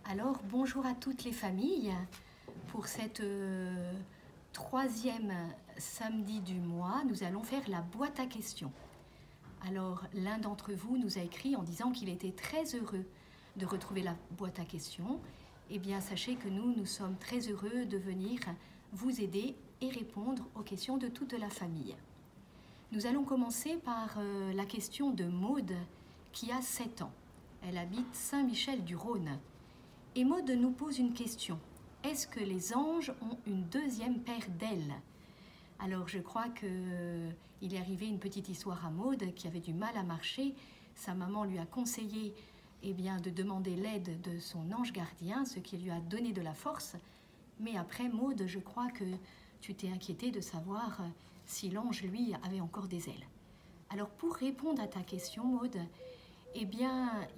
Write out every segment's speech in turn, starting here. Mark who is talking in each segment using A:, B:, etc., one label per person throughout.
A: Alors, bonjour à toutes les familles pour cette troisième samedi du mois. Nous allons faire la boîte à questions. Alors, l'un d'entre vous nous a écrit en disant qu'il était très heureux de retrouver la boîte à questions. Eh bien, sachez que nous sommes très heureux de venir vous aider et répondre aux questions de toute la famille. Nous allons commencer par la question de Maude qui a 7 ans. Elle habite Saint-Michel-du-Rhône. Et Maude nous pose une question. Est-ce que les anges ont une deuxième paire d'ailes? Alors je crois qu'il est arrivé une petite histoire à Maude qui avait du mal à marcher. Sa maman lui a conseillé de demander l'aide de son ange gardien, ce qui lui a donné de la force. Mais après Maude, je crois que tu t'es inquiétée de savoir si l'ange, lui, avait encore des ailes. Alors pour répondre à ta question, Maude,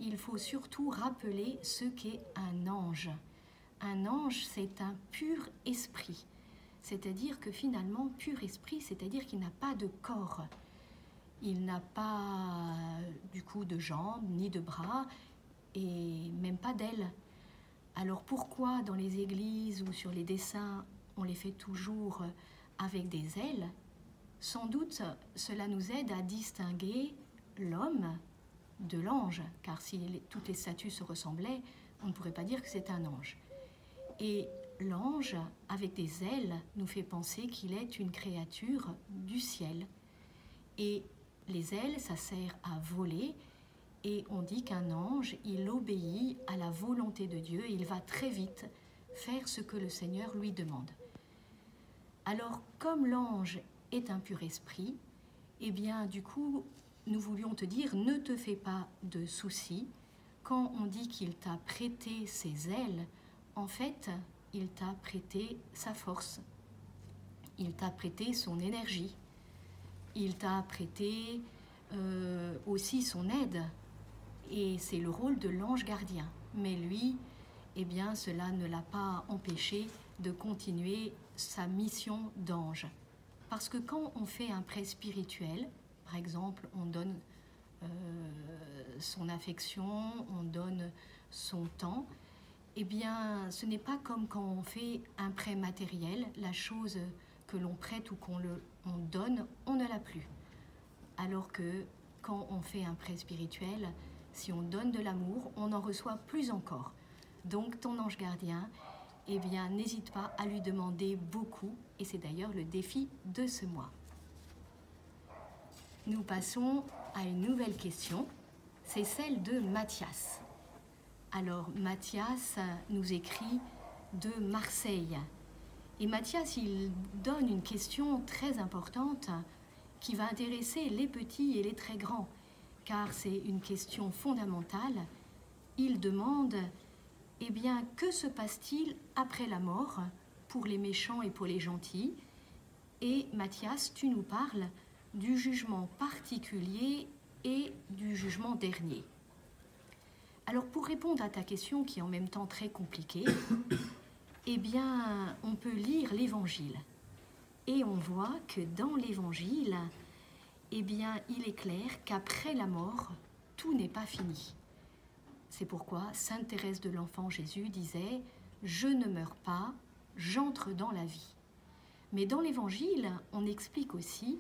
A: il faut surtout rappeler ce qu'est un ange. Un ange, c'est un pur esprit. C'est-à-dire que finalement, pur esprit, c'est-à-dire qu'il n'a pas de corps. Il n'a pas du coup de jambes, ni de bras, et même pas d'ailes. Alors pourquoi dans les églises ou sur les dessins, on les fait toujours avec des ailes? Sans doute, cela nous aide à distinguer l'homme de l'ange, car si toutes les statues se ressemblaient, on ne pourrait pas dire que c'est un ange. Et l'ange, avec des ailes, nous fait penser qu'il est une créature du ciel. Et les ailes, ça sert à voler, et on dit qu'un ange, il obéit à la volonté de Dieu, et il va très vite faire ce que le Seigneur lui demande. Alors, comme l'ange est un pur esprit, du coup, nous voulions te dire, ne te fais pas de soucis. Quand on dit qu'il t'a prêté ses ailes, en fait, il t'a prêté sa force. Il t'a prêté son énergie. Il t'a prêté aussi son aide. Et c'est le rôle de l'ange gardien. Mais lui, cela ne l'a pas empêché de continuer sa mission d'ange. Parce que quand on fait un prêt spirituel, par exemple, on donne son affection, on donne son temps, ce n'est pas comme quand on fait un prêt matériel, la chose que l'on prête ou qu'on donne, on ne l'a plus. Alors que quand on fait un prêt spirituel, si on donne de l'amour, on en reçoit plus encore. Donc ton ange gardien, n'hésite pas à lui demander beaucoup, et c'est d'ailleurs le défi de ce mois. Nous passons à une nouvelle question, c'est celle de Mathias. Alors Mathias nous écrit de Marseille. Et Mathias, il donne une question très importante qui va intéresser les petits et les très grands, car c'est une question fondamentale. Il demande, que se passe-t-il après la mort pour les méchants et pour les gentils? Et Mathias, tu nous parles du jugement particulier et du jugement dernier. Alors pour répondre à ta question qui est en même temps très compliquée, on peut lire l'Évangile. Et on voit que dans l'Évangile, il est clair qu'après la mort, tout n'est pas fini. C'est pourquoi Sainte Thérèse de l'Enfant Jésus disait « Je ne meurs pas, j'entre dans la vie ». Mais dans l'Évangile, on explique aussi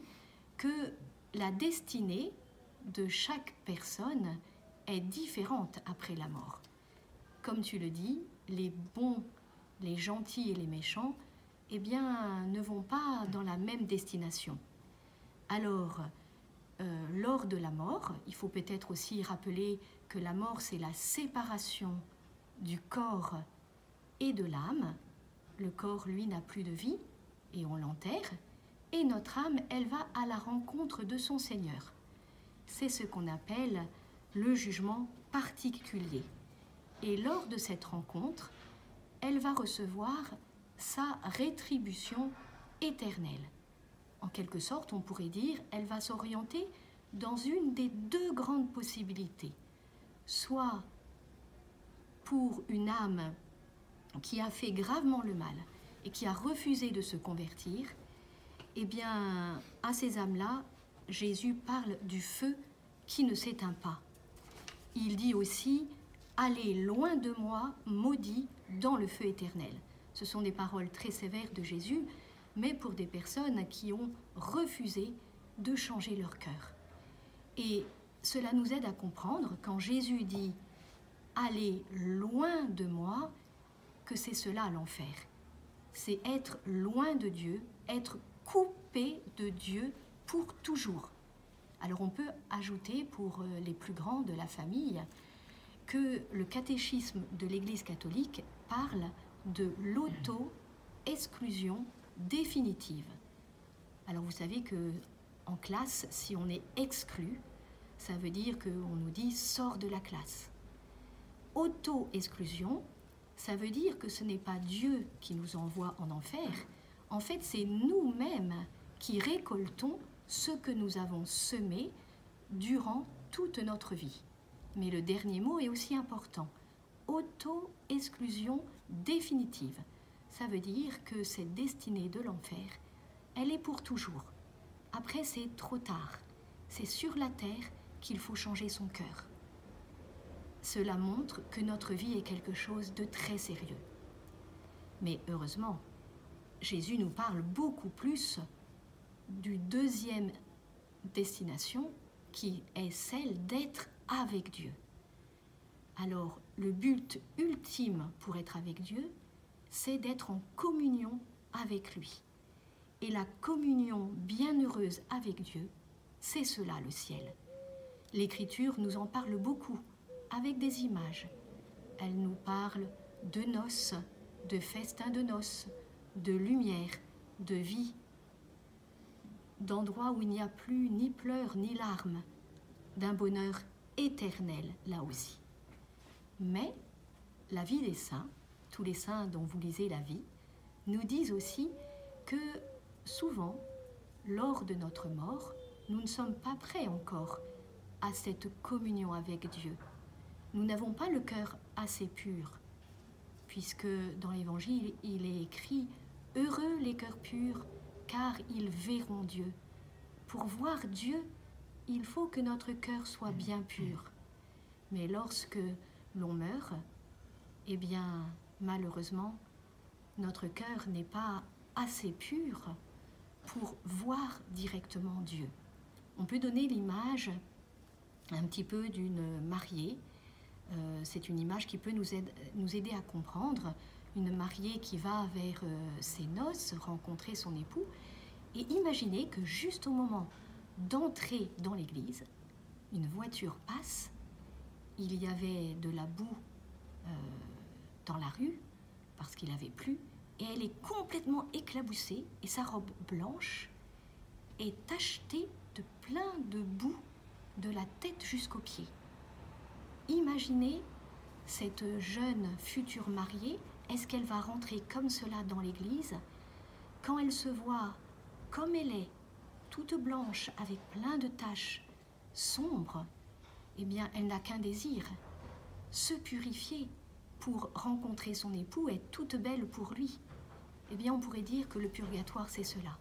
A: que la destinée de chaque personne est différente après la mort. Comme tu le dis, les bons, les gentils et les méchants, ne vont pas dans la même destination. Alors, lors de la mort, il faut peut-être aussi rappeler que la mort, c'est la séparation du corps et de l'âme. Le corps, lui, n'a plus de vie et on l'enterre. Et notre âme, elle va à la rencontre de son Seigneur. C'est ce qu'on appelle le jugement particulier. Et lors de cette rencontre, elle va recevoir sa rétribution éternelle. En quelque sorte, on pourrait dire, elle va s'orienter dans une des deux grandes possibilités. Soit pour une âme qui a fait gravement le mal et qui a refusé de se convertir, à ces âmes-là, Jésus parle du feu qui ne s'éteint pas. Il dit aussi allez loin de moi, maudit, dans le feu éternel. Ce sont des paroles très sévères de Jésus, mais pour des personnes qui ont refusé de changer leur cœur. Et cela nous aide à comprendre, quand Jésus dit « allez loin de moi », que c'est cela l'enfer. C'est être loin de Dieu, être coupé de Dieu pour toujours. Alors on peut ajouter pour les plus grands de la famille que le catéchisme de l'Église catholique parle de l'auto-exclusion définitive. Alors vous savez qu'en classe, si on est exclu, ça veut dire qu'on nous dit « sors de la classe ». Auto-exclusion, ça veut dire que ce n'est pas Dieu qui nous envoie en enfer. En fait, c'est nous-mêmes qui récoltons ce que nous avons semé durant toute notre vie. Mais le dernier mot est aussi important. Auto-exclusion définitive. Ça veut dire que cette destinée de l'enfer, elle est pour toujours. Après, c'est trop tard. C'est sur la terre qu'il faut changer son cœur. Cela montre que notre vie est quelque chose de très sérieux. Mais heureusement, Jésus nous parle beaucoup plus du deuxième destination qui est celle d'être avec Dieu. Alors, le but ultime pour être avec Dieu, c'est d'être en communion avec lui. Et la communion bienheureuse avec Dieu, c'est cela le ciel. L'Écriture nous en parle beaucoup, avec des images. Elle nous parle de noces, de festins de noces, de lumière, de vie, d'endroits où il n'y a plus ni pleurs ni larmes, d'un bonheur éternel là aussi. Mais la vie des saints, tous les saints dont vous lisez la vie, nous disent aussi que souvent, lors de notre mort, nous ne sommes pas prêts encore à cette communion avec Dieu. Nous n'avons pas le cœur assez pur, puisque dans l'Évangile, il est écrit « Heureux les cœurs purs, car ils verront Dieu ». Pour voir Dieu, il faut que notre cœur soit bien pur. Mais lorsque l'on meurt, eh bien, malheureusement, notre cœur n'est pas assez pur pour voir directement Dieu. On peut donner l'image un petit peu d'une mariée. C'est une image qui peut nous aider à comprendre. Une mariée qui va vers ses noces, rencontrer son époux. Et imaginez que juste au moment d'entrer dans l'église, une voiture passe, il y avait de la boue dans la rue, parce qu'il avait plu, et elle est complètement éclaboussée, et sa robe blanche est tachetée de plein de boue de la tête jusqu'aux pieds. Imaginez cette jeune future mariée, est-ce qu'elle va rentrer comme cela dans l'église? Quand elle se voit comme elle est, toute blanche, avec plein de taches sombres, eh bien, elle n'a qu'un désir, se purifier pour rencontrer son époux, être toute belle pour lui. Eh bien, on pourrait dire que le purgatoire, c'est cela.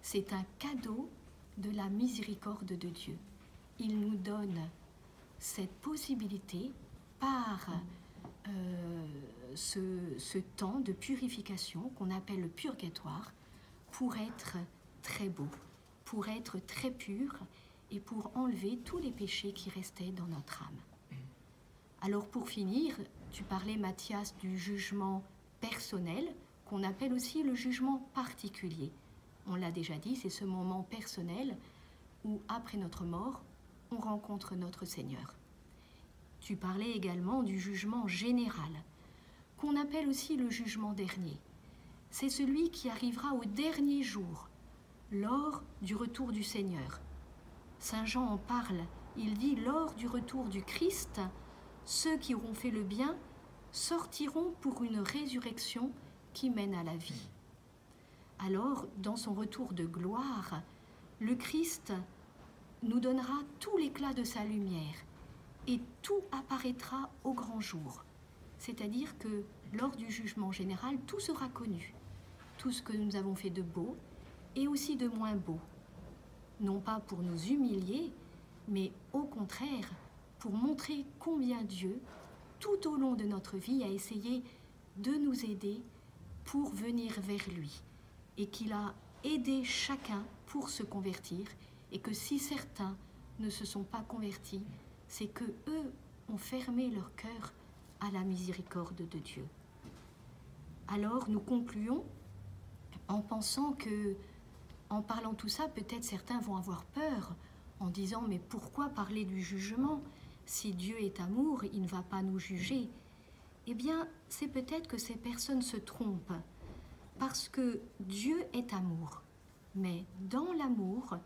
A: C'est un cadeau de la miséricorde de Dieu. Il nous donne cette possibilité par ce temps de purification qu'on appelle le purgatoire pour être très beau, pour être très pur et pour enlever tous les péchés qui restaient dans notre âme. Alors pour finir, tu parlais, Mathias, du jugement personnel qu'on appelle aussi le jugement particulier. On l'a déjà dit, c'est ce moment personnel où, après notre mort, on rencontre notre Seigneur. Tu parlais également du jugement général, qu'on appelle aussi le jugement dernier. C'est celui qui arrivera au dernier jour, lors du retour du Seigneur. Saint Jean en parle, il dit « Lors du retour du Christ, ceux qui auront fait le bien sortiront pour une résurrection qui mène à la vie. » Alors, dans son retour de gloire, le Christ nous donnera tout l'éclat de sa lumière et tout apparaîtra au grand jour. C'est-à-dire que lors du jugement général, tout sera connu. Tout ce que nous avons fait de beau et aussi de moins beau. Non pas pour nous humilier, mais au contraire, pour montrer combien Dieu, tout au long de notre vie a essayé de nous aider pour venir vers lui et qu'il a aidé chacun pour se convertir et que si certains ne se sont pas convertis, c'est que eux ont fermé leur cœur à la miséricorde de Dieu. Alors nous concluons en pensant que, en parlant tout ça, peut-être certains vont avoir peur en disant « mais pourquoi parler du jugement? Si Dieu est amour, il ne va pas nous juger. » Eh bien, c'est peut-être que ces personnes se trompent, parce que Dieu est amour. Mais dans l'amour,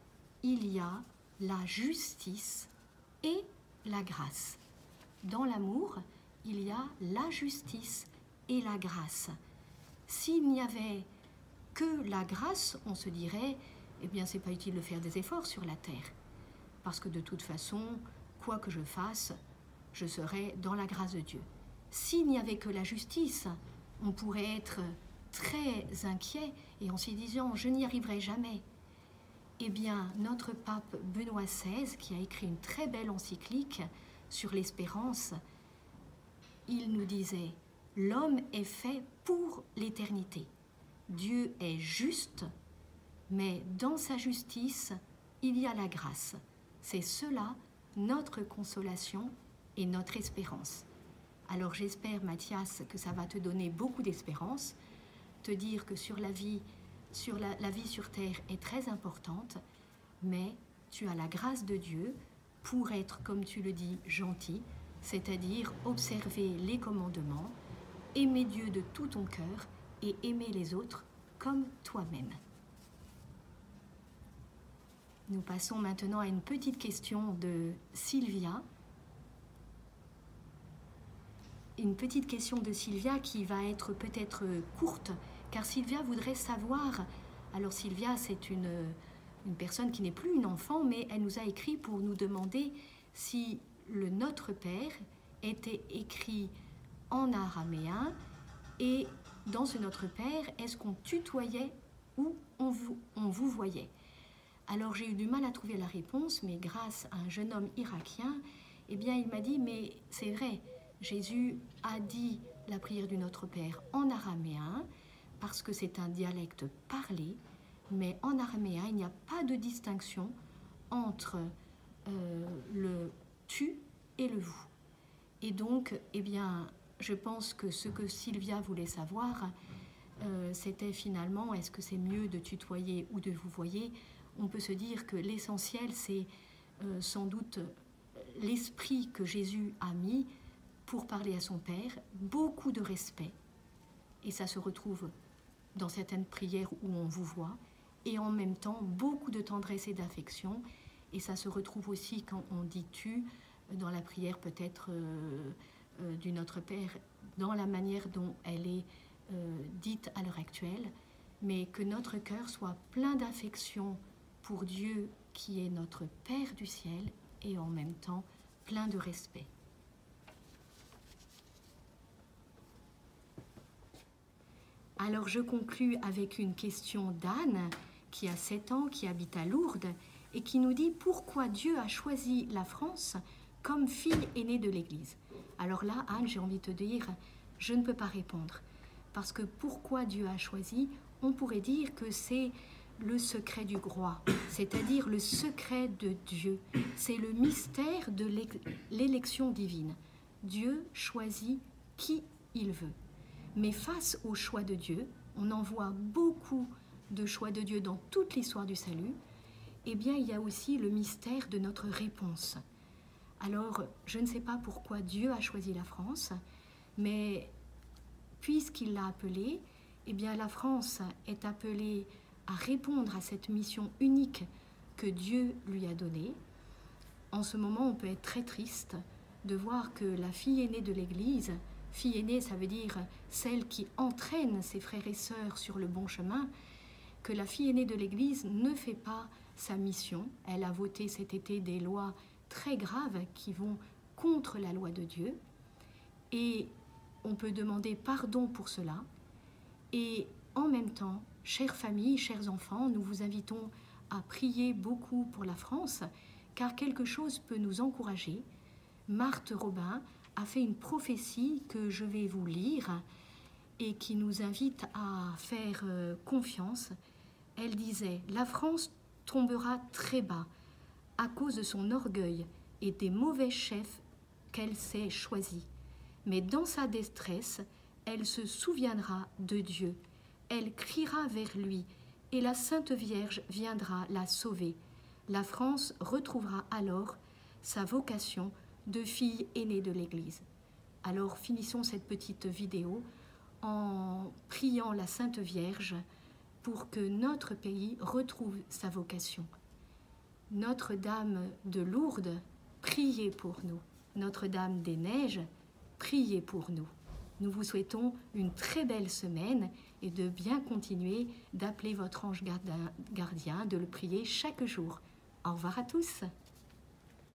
A: il y a la justice et la grâce. Dans l'amour, il y a la justice et la grâce. S'il n'y avait que la grâce, on se dirait, eh bien, c'est pas utile de faire des efforts sur la terre. Parce que de toute façon, quoi que je fasse, je serai dans la grâce de Dieu. S'il n'y avait que la justice, on pourrait être très inquiet et en se disant « je n'y arriverai jamais ». Eh bien, notre pape Benoît XVI, qui a écrit une très belle encyclique sur l'espérance, il nous disait « l'homme est fait pour l'éternité. Dieu est juste, mais dans sa justice, il y a la grâce. C'est cela notre consolation et notre espérance. » Alors j'espère, Mathias, que ça va te donner beaucoup d'espérance, te dire que la vie sur terre est très importante, mais tu as la grâce de Dieu pour être, comme tu le dis, gentil, c'est-à-dire observer les commandements, aimer Dieu de tout ton cœur et aimer les autres comme toi-même. Nous passons maintenant à une petite question de Sylvia. Une petite question de Sylvia qui va être peut-être courte, car Sylvia voudrait savoir... Alors Sylvia, c'est une personne qui n'est plus une enfant, mais elle nous a écrit pour nous demander si le Notre Père était écrit en araméen et dans ce Notre Père, est-ce qu'on tutoyait ou on vous voyait? Alors j'ai eu du mal à trouver la réponse, mais grâce à un jeune homme irakien, eh bien il m'a dit, mais c'est vrai, Jésus a dit la prière du Notre Père en araméen, parce que c'est un dialecte parlé, mais en araméen, il n'y a pas de distinction entre le tu et le vous. Et donc, eh bien, je pense que ce que Sylvia voulait savoir, c'était finalement, est-ce que c'est mieux de tutoyer ou de vous voyer? On peut se dire que l'essentiel, c'est sans doute l'esprit que Jésus a mis pour parler à son Père, beaucoup de respect, et ça se retrouve dans certaines prières où on vous voit, et en même temps beaucoup de tendresse et d'affection, et ça se retrouve aussi quand on dit tu dans la prière peut-être du Notre Père, dans la manière dont elle est dite à l'heure actuelle, mais que notre cœur soit plein d'affection pour Dieu qui est notre Père du ciel, et en même temps plein de respect. Alors je conclus avec une question d'Anne, qui a 7 ans, qui habite à Lourdes, et qui nous dit pourquoi Dieu a choisi la France comme fille aînée de l'Église. Alors là, Anne, j'ai envie de te dire, je ne peux pas répondre. Parce que pourquoi Dieu a choisi, on pourrait dire que c'est le secret du roi, c'est-à-dire le secret de Dieu. C'est le mystère de l'élection divine. Dieu choisit qui il veut. Mais face au choix de Dieu, on en voit beaucoup de choix de Dieu dans toute l'histoire du salut, eh bien il y a aussi le mystère de notre réponse. Alors, je ne sais pas pourquoi Dieu a choisi la France, mais puisqu'il l'a appelée, eh bien la France est appelée à répondre à cette mission unique que Dieu lui a donnée. En ce moment, on peut être très triste de voir que la fille aînée de l'Église, fille aînée, ça veut dire celle qui entraîne ses frères et sœurs sur le bon chemin, que la fille aînée de l'Église ne fait pas sa mission. Elle a voté cet été des lois très graves qui vont contre la loi de Dieu. Et on peut demander pardon pour cela. Et en même temps, chères familles, chers enfants, nous vous invitons à prier beaucoup pour la France, car quelque chose peut nous encourager. Marthe Robin a fait une prophétie que je vais vous lire et qui nous invite à faire confiance. Elle disait « La France tombera très bas à cause de son orgueil et des mauvais chefs qu'elle s'est choisis. Mais dans sa détresse, elle se souviendra de Dieu. Elle criera vers lui et la Sainte Vierge viendra la sauver. La France retrouvera alors sa vocation de fille aînée de l'Église. » Alors finissons cette petite vidéo en priant la Sainte Vierge pour que notre pays retrouve sa vocation. Notre-Dame de Lourdes, priez pour nous. Notre-Dame des Neiges, priez pour nous. Nous vous souhaitons une très belle semaine et de bien continuer d'appeler votre ange gardien, de le prier chaque jour. Au revoir à tous.